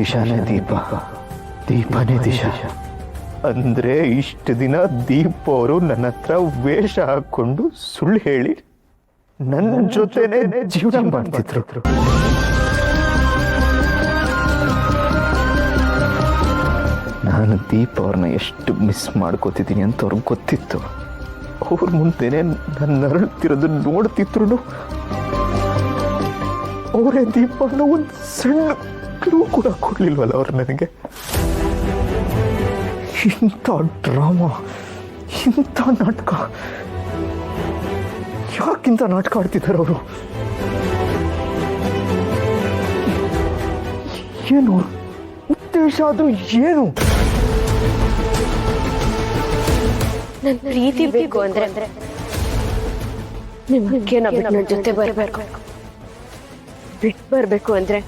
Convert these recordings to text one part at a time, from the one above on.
ದಿಶಾನೇ ದೀಪ, ದೀಪನೇ ದಿಶಾ. ಅಂದ್ರೆ ಇಷ್ಟು ದಿನ ದೀಪ ಅವರು ನನ್ನ ಹತ್ರ ವೇಷ ಹಾಕೊಂಡು ಸುಳ್ಳು ಹೇಳಿ ನನ್ನ ಜೊತೆನೆ ಜೀವನ ಮಾಡ್ತಿದ್ರು. ನಾನು ದೀಪ ಅವ್ರನ್ನ ಎಷ್ಟು ಮಿಸ್ ಮಾಡ್ಕೋತಿದ್ದೀನಿ ಅಂತ ಅವ್ರಿಗೆ ಗೊತ್ತಿತ್ತು. ಅವ್ರ ಮುಂದೆನೆ ನನ್ನ ನರಳುತ್ತಿರೋದು ನೋಡ್ತಿದ್ರು ಅವರೇ ದೀಪ ಅನ್ನೋ ಒಂದು ಸಣ್ಣ ಕ್ಲೂ ಕೂಡ ಕೊಡ್ಲಿಲ್ವಲ್ಲ ಅವ್ರು ನನಗೆ. ಇಂಥ ಡ್ರಾಮಾ, ಇಂಥ ನಾಟಕ, ಯಾಕಿಂತ ನಾಟಕ ಆಡ್ತಿದ್ದಾರೆ ಅವರು? ಏನು ಉದ್ದೇಶ ಅದು? ಏನು ನನ್ನ ಪ್ರೀತಿ ಬೇಕು ಅಂದ್ರೆ ನಿಮಗೆ ನನ್ನ ಜೊತೆ ಬರಬೇಕು. ಬಿಟ್ಟು ಬರಬೇಕು ಅಂದ್ರೆ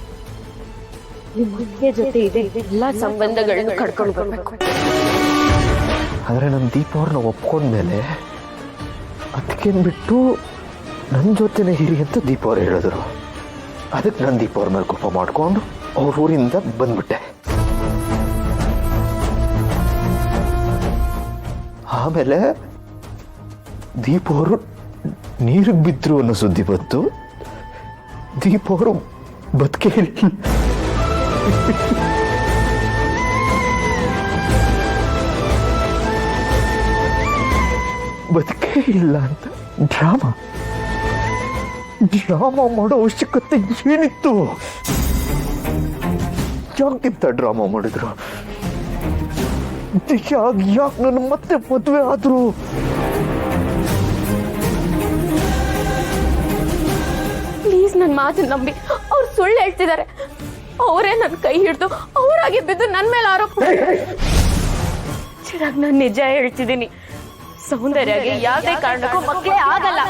ನಿಮ್ಮ ಜೊತೆ ಇದೆ ಎಲ್ಲ ಸಂಬಂಧಗಳನ್ನು ಕಡ್ಕೊಂಡು ಬರ್ಬೇಕು. ಆದರೆ ನನ್ನ ದೀಪ ಅವ್ರನ್ನ ಒಪ್ಕೊಂಡ್ಮೇಲೆ ಅದಕ್ಕೇನು ಬಿಟ್ಟು ನನ್ನ ಜೊತೆನೇ ಹಿರಿ ಅಂತ ದೀಪ ಅವ್ರು ಹೇಳಿದ್ರು. ಅದಕ್ಕೆ ನಾನು ದೀಪ ಅವ್ರ ಮೇಲೆ ಕೋಪ ಮಾಡಿಕೊಂಡು ಅವ್ರ ಊರಿಂದ ಬಂದ್ಬಿಟ್ಟೆ. ಆಮೇಲೆ ದೀಪ ಅವರು ನೀರಿಗೆ ಬಿದ್ರು ಅನ್ನೋ ಸುದ್ದಿ ಬಂತು. ದೀಪ ಅವರು ಬದುಕೇ ಇಲ್ಲ. ಬದುಕೇ ಇಲ್ಲ ಅಂತ ಡ್ರಾಮಾ ಮಾಡೋ ಅವಶ್ಯಕತೆ ಏನಿತ್ತು? ಯಾಕಿಂತ ಡ್ರಾಮಾ ಮಾಡಿದ್ರು? ಯಾಕೆ ನನ್ನ ಮತ್ತೆ ಮದುವೆ ಆದ್ರು? ಪ್ಲೀಸ್ ನನ್ನ ಮಾತು ನಂಬಿ. ಅವ್ರು ಸುಳ್ಳು ಹೇಳ್ತಿದ್ದಾರೆ. ಅವರೇ ನನ್ನ ಕೈ ಹಿಡಿದು ಅವರಾಗೆ ಬಿದ್ದು ನನ್ನ ಮೇಲೆ ಆರೋಪ. ಚಿರಾಗ್, ನಾನು ನಿಜ ಹೇಳ್ತಿದ್ದೀನಿ. ಸೌಂದರ್ಯಗೆ ಯಾವುದೇ ಕಾರಣಕ್ಕೂ ಮಕ್ಕಳೇ ಆಗಲ್ಲ.